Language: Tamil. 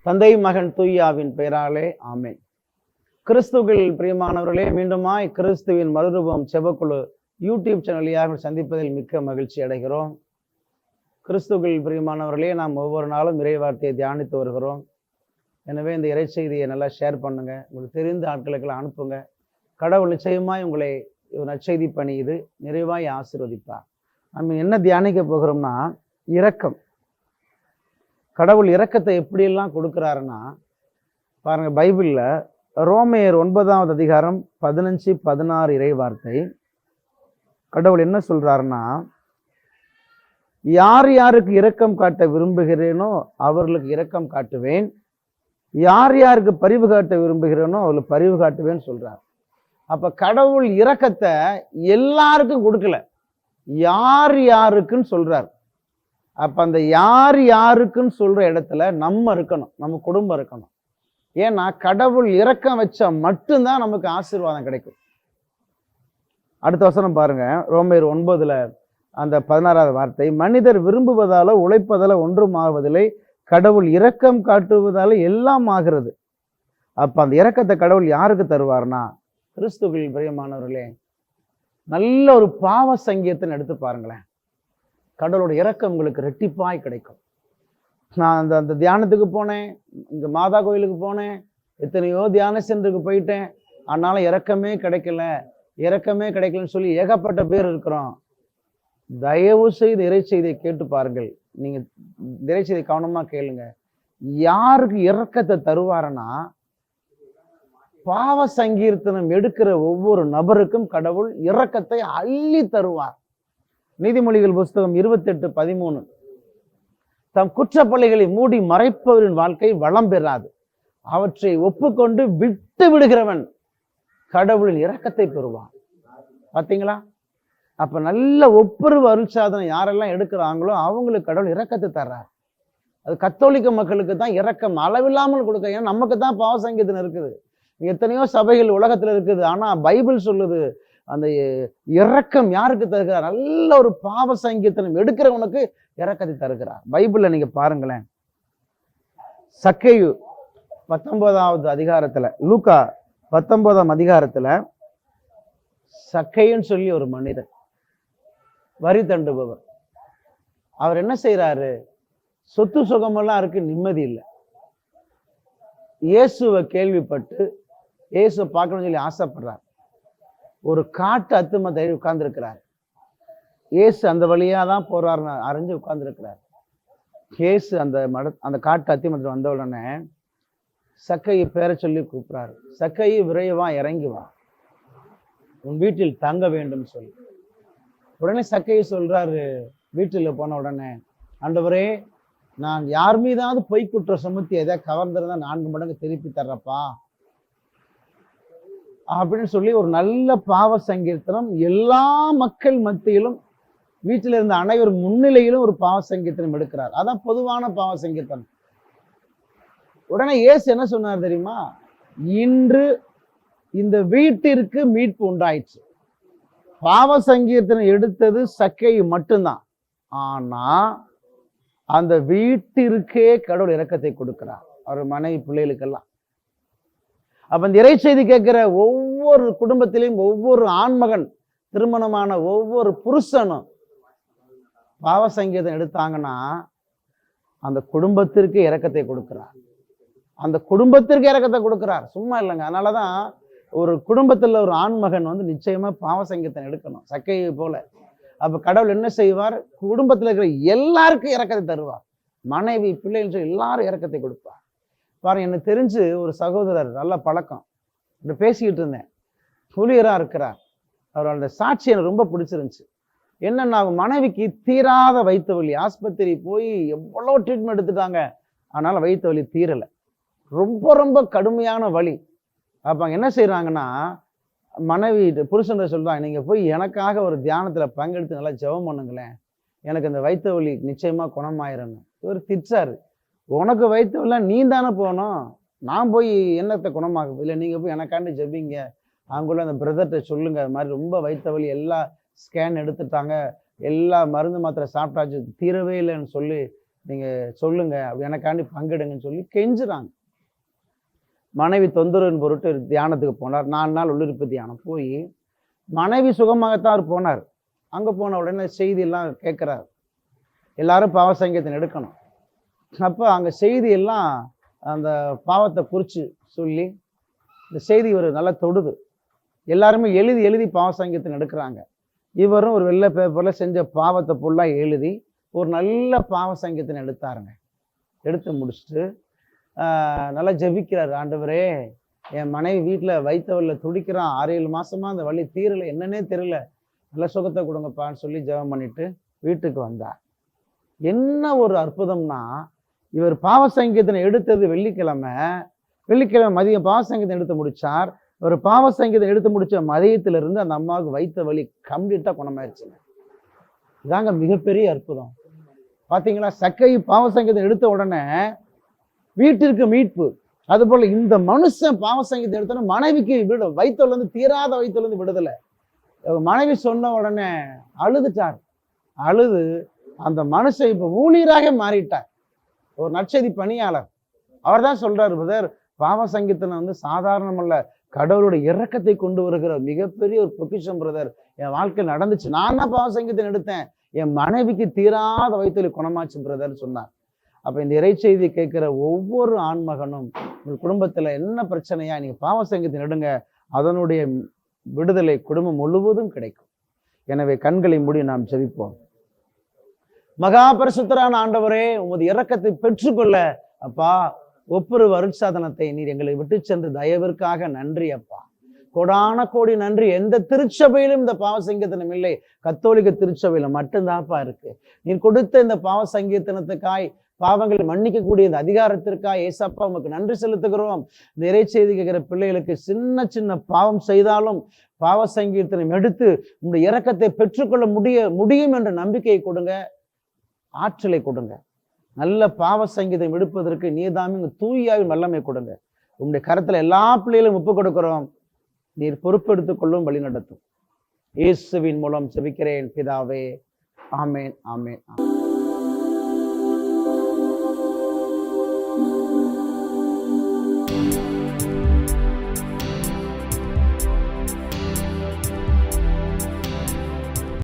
தந்தை மகன் தூயாவின் பெயராலே ஆமென். கிறிஸ்துவில் பிரியமானவர்களே, மீண்டுமாய் கிறிஸ்துவின் மறுரூபம் செபக்குழு யூடியூப் சேனலியாக சந்திப்பதில் மிக்க மகிழ்ச்சி அடைகிறோம். கிறிஸ்துவில் பிரியமானவர்களே, நாம் ஒவ்வொரு நாளும் இறைவார்த்தையை தியானித்து வருகிறோம். எனவே இந்த இறை செய்தியை நல்லா ஷேர் பண்ணுங்க, உங்களுக்கு தெரிந்த ஆட்களுக்கெல்லாம் அனுப்புங்க. கடவுள் நிச்சயமாய் உங்களை நற்செய்தி பணி இது நிறைவாய் ஆசீர்வதிப்பார். நம்ம என்ன தியானிக்க போகிறோம்னா, இரக்கம். கடவுள் இரக்கத்தை எப்படியெல்லாம் கொடுக்குறாருன்னா பாருங்க, பைபிளில் ரோமையர் 9ஆவது அதிகாரம் 15-16 இறை வார்த்தை. கடவுள் என்ன சொல்றாருன்னா, யார் யாருக்கு இரக்கம் காட்ட விரும்புகிறேனோ அவர்களுக்கு இரக்கம் காட்டுவேன், யார் யாருக்கு பரிவு காட்ட விரும்புகிறேனோ அவர்களுக்கு பரிவு காட்டுவேன்னு சொல்றார். அப்ப கடவுள் இரக்கத்தை எல்லாருக்கும் கொடுக்கல, யார் யாருக்குன்னு சொல்றார். அப்ப அந்த யார் யாருக்குன்னு சொல்ற இடத்துல நம்ம இருக்கணும், நம்ம குடும்பம் இருக்கணும். ஏன்னா கடவுள் இரக்கம் வச்சா மட்டும்தான் நமக்கு ஆசீர்வாதம் கிடைக்கும். அடுத்த வசனம் பாருங்க, ரோமையர் 9 அந்த 16வது வார்த்தை. மனிதர் விரும்புவதால உழைப்பதால ஒன்றும் ஆகுவதில்லை, கடவுள் இரக்கம் காட்டுவதால எல்லாம் ஆகிறது. அப்ப அந்த இரக்கத்தை கடவுள் யாருக்கு தருவார்னா, கிறிஸ்துவில் பிரியமானவர்களே, நல்ல ஒரு பாவ சங்கீதத்தை எடுத்து பாருங்களேன். கடவுளோட இரக்கம் உங்களுக்கு ரெட்டிப்பாய் கிடைக்கும். நான் அந்த தியானத்துக்கு போனேன், இங்க மாதா கோயிலுக்கு போனேன், எத்தனையோ தியான சென்றுக்கு போயிட்டேன், ஆனாலும் இரக்கமே கிடைக்கலன்னு சொல்லி ஏகப்பட்ட பேர் இருக்கிறோம். தயவு செய்து இறை செய்தியை கேட்டு பாருங்கள். நீங்க இறை செய்தியை கவனமா கேளுங்க. யாருக்கு இரக்கத்தை தருவாருன்னா, பாவ சங்கீர்த்தனம் எடுக்கிற ஒவ்வொரு நபருக்கும் கடவுள் இரக்கத்தை அள்ளி தருவார். நீதிமொழிகள் புஸ்தகம் 28:13. தம் குற்றப்பள்ளிகளை மூடி மறைப்பவரின் வாழ்க்கை வளம் பெறாது, அவற்றை ஒப்புக்கொண்டு விட்டு விடுகிறவன் கடவுளின் இரக்கத்தை பெறுவான். பார்த்தீங்களா? அப்ப நல்ல ஒப்புரவு அருட்சாதனம் யாரெல்லாம் எடுக்கிறாங்களோ அவங்களுக்கு கடவுள் இரக்கத்தை தர்றார். அது கத்தோலிக்க மக்களுக்கு தான் இரக்கம் அளவில்லாமல் கொடுக்க. ஏன்னா நமக்கு தான் பாவ சங்கீதம் இருக்குது, எத்தனையோ சபைகள் உலகத்துல இருக்குது. ஆனா பைபிள் சொல்லுது, அந்த இரக்கம் யாருக்கு தருகிறார்? நல்ல ஒரு பாவ சங்கீதனம் எடுக்கிறவனுக்கு இரக்கத்தை தருகிறார். பைபிள்ல நீங்க பாருங்களேன், சக்கேயு 19வது அதிகாரத்துல, லூக்கா 19ஆம் அதிகாரத்துல சக்கேயுன்னு சொல்லி ஒரு மனிதர், வரி தண்டுபவர். அவர் என்ன செய்யறாரு? சொத்து சுகமெல்லாம் இருக்கு, நிம்மதி இல்லை. இயேசுவை கேள்விப்பட்டு இயேசுவை பார்க்கணும்னு சொல்லி ஆசைப்படுறார். ஒரு காட்டு அத்தும தள்ளி உட்கார்ந்துருக்கிறார். இயேசு அந்த வழியா தான் போறாருன்னு அறிஞ்சு உட்கார்ந்துருக்கிறார். இயேசு அந்த காட்டு அத்திமத்தில் வந்த உடனே சக்கையை பேரை சொல்லி கூப்பிடுறாரு. சக்கையை விரைவா இறங்கி வா, உன் வீட்டில் தங்க வேண்டும் சொல்லி. உடனே சக்கையை சொல்றாரு, வீட்டில் போன உடனே, ஆண்டவரே, நான் யார் மீதாவது பொய் குற்றம் சுமத்தி எதாவது கவர்ந்திருந்தா 4 மடங்கு திருப்பி தர்றப்பா அப்படின்னு சொல்லி ஒரு நல்ல பாவ சங்கீர்த்தனம் எல்லா மக்கள் மத்தியிலும், வீட்டில் இருந்த அனைவர் முன்னிலையிலும் ஒரு பாவ சங்கீர்த்தனம் எடுக்கிறார். அதான் பொதுவான பாவ சங்கீர்த்தனம். உடனே இயேசு என்ன சொன்னார் தெரியுமா? இன்று இந்த வீட்டிற்கு மீட்பு உண்டாயிற்று. பாவ சங்கீர்த்தனம் எடுத்தது சக்கேயு மட்டும்தான், ஆனா அந்த வீட்டிற்கே கடவுள் இரக்கத்தை கொடுக்கிறார், அவர் மனைவி பிள்ளைகளுக்கெல்லாம். அப்ப இந்த இறை செய்தி கேட்கிற ஒவ்வொரு குடும்பத்திலையும் ஒவ்வொரு ஆண்மகன், திருமணமான ஒவ்வொரு புருஷனும் பாவ சங்கீதம் எடுத்தாங்கன்னா அந்த குடும்பத்திற்கு இரக்கத்தை கொடுக்கிறார், அந்த குடும்பத்திற்கு இரக்கத்தை கொடுக்கிறார். சும்மா இல்லைங்க. அதனாலதான் ஒரு குடும்பத்துல ஒரு ஆண்மகன் நிச்சயமா பாவ சங்கீதம் எடுக்கணும், சக்கையை போல. அப்ப கடவுள் என்ன செய்வார்? குடும்பத்துல இருக்கிற எல்லாருக்கும் இரக்கத்தை தருவார். மனைவி, பிள்ளைகள் சொல்லி எல்லாரும் இரக்கத்தை கொடுப்பார். பாருங்க, எனக்கு தெரிஞ்சு ஒரு சகோதரர், நல்ல பழக்கம், பேசிக்கிட்டு இருந்தேன், ஊழியரா இருக்கிறார். அவரோட சாட்சி எனக்கு ரொம்ப பிடிச்சிருந்துச்சு. என்னன்னா, அவங்க மனைவிக்கு தீராத வயிற்று வலி, ஆஸ்பத்திரி போய் எவ்வளோ ட்ரீட்மெண்ட் எடுத்துட்டாங்க, அதனால வயிற்று வலி தீரலை, ரொம்ப ரொம்ப கடுமையான வலி. அப்ப அவங்க என்ன செய்யறாங்கன்னா, மனைவி புருஷன் சொல்றாங்க, நீங்க போய் எனக்காக ஒரு தியானத்துல பங்கெடுத்து நல்லா ஜெபம் பண்ணுங்களேன், எனக்கு இந்த வயிற்று வலி நிச்சயமா குணமாயிரன்னு. இவர் திட்டாரு, உனக்கு வயிற்று வலி நீ தானே போகணும், நான் போய் என்னத்தை குணமாகும்? இல்லை, நீங்க போய் எனக்காண்டி ஜெபிங்க, அவங்களும் அந்த பிரதர்கிட்ட சொல்லுங்க, அது மாதிரி ரொம்ப வயிற்று வலி, எல்லா ஸ்கேன் எடுத்துட்டாங்க, எல்லா மருந்து மாத்திரை சாப்பிட்டாச்சு, தீரவே இல்லைன்னு சொல்லி நீங்கள் சொல்லுங்க, அப்படி எனக்காண்டி பங்கிடுங்கன்னு சொல்லி கெஞ்சுறாங்க. மனைவி தொந்தரவின் பொருட்டு தியானத்துக்கு போனார். 4 நாள் உள்ளிருப்பு தியானம் போய் மனைவி சுகமாகத்தான் அவர் போனார். அங்கே போன உடனே செய்தியெல்லாம் கேட்குறாரு. எல்லாரும் பாவ சங்கீதம் எடுக்கணும். அப்போ அங்கே செய்தியெல்லாம் அந்த பாவத்தை குறித்து சொல்லி இந்த செய்தி ஒரு நல்லா தொடுது. எல்லாருமே எழுதி எழுதி பாவ சங்கீதம் எடுக்கிறாங்க. இவரும் ஒரு வெள்ளை பேப்பரில் செஞ்ச பாவத்தை ஃபுல்லாக எழுதி ஒரு நல்ல பாவ சங்கீதம் எடுத்தாருங்க. எடுத்து முடிச்சுட்டு நல்லா ஜெபிக்கிறார். ஆண்டவரே, என் மனைவி வீட்டில் வைத்தவரில் துடிக்கிறான், 6-7 மாசமா அந்த வலி தீரலை, என்னன்னே தெரியல, நல்ல சுகத்தை கொடுங்கப்பான்னு சொல்லி ஜெபம் பண்ணிட்டு வீட்டுக்கு வந்தார். என்ன ஒரு அற்புதம்னா, இவர் பாவ சங்கீதம் எடுத்தது வெள்ளிக்கிழமை மதியம் பாவ சங்கீதம் எடுத்து முடிச்சார். ஒரு பாவ சங்கீதம் எடுத்து முடிச்ச மதியத்திலிருந்து அந்த அம்மாவுக்கு வைத்த வலி கம்ப்ளீட்டா குணமாயிருச்சுங்க. இதாங்க மிகப்பெரிய அற்புதம். பாத்தீங்களா, சக்கை பாவ சங்கீதம் எடுத்த உடனே வீட்டிற்கு மீட்பு. அது போல இந்த மனுஷன் பாவ சங்கீதம் எடுத்தோன்னா மனைவிக்கு வைத்தோலேருந்து தீராத வைத்தோலேருந்து விடுதலை. மனைவி சொன்ன உடனே அழுதுட்டார். அழுது அந்த மனுஷன் இப்ப ஊழியராக மாறிட்டார். ஒரு நற்செய்தி பணியாளர். அவர் தான் சொல்றாரு, பிரதர், பாவ சங்கீதம் சாதாரணமல்ல, கடவுளுடைய இரக்கத்தை கொண்டு வருகிற மிகப்பெரிய ஒரு பொக்கிஷம் பிரதர். என் வாழ்க்கை நடந்துச்சு, நான் தான் பாவ சங்கீதம் எடுத்தேன், என் மனைவிக்கு தீராத வயித்துல குணமாச்சு பிரதர் சொன்னார். அப்ப இந்த இறைச்செய்தி கேட்கிற ஒவ்வொரு ஆண்மகனும், உங்கள் குடும்பத்துல என்ன பிரச்சனையா, நீங்க பாவ சங்கீதம் எடுங்க, அதனுடைய விடுதலை குடும்பம் முழுவதும் கிடைக்கும். எனவே கண்களை மூடி நாம் ஜெபிப்போம். மகா பரிசுத்தரான ஆண்டவரே, உமது இரக்கத்தை பெற்றுக்கொள்ள அப்பா ஒவ்வொரு அருட்சாதனத்தை நீர் எங்களை விட்டு சென்று தயவிற்காக நன்றி அப்பா. கோடான கோடி நன்றி. எந்த திருச்சபையிலும் இந்த பாவ சங்கீதனம் இல்லை, கத்தோலிக்க திருச்சபையில மட்டும்தான்ப்பா இருக்கு. நீர் கொடுத்த இந்த பாவ சங்கீதனத்துக்காய், பாவங்களை மன்னிக்கக்கூடிய இந்த அதிகாரத்திற்காக ஏசப்பா உமக்கு நன்றி செலுத்துகிறோம். இந்த இறைச்செய்தி கேட்கிற பிள்ளைகளுக்கு சின்ன சின்ன பாவம் செய்தாலும் பாவ சங்கீதனம் எடுத்து உங்களுடைய இரக்கத்தை பெற்றுக்கொள்ள முடியும் என்ற நம்பிக்கையை கொடுங்க, ஆற்றலை கொடுங்க. நல்ல பாவ சங்கீதம் எடுப்பதற்கு நீர்தாமே தூயாவின் வல்லமை கொடுங்க. உங்களுடைய கரத்துல எல்லா பிள்ளைகளும் ஒப்பு கொடுக்கிறோம். நீர் பொறுப்பெடுத்துக் கொள்ளும், வழி நடத்தும். இயேசுவின் மூலம் ஜெபிக்கிறேன் பிதாவே. ஆமேன், ஆமேன்.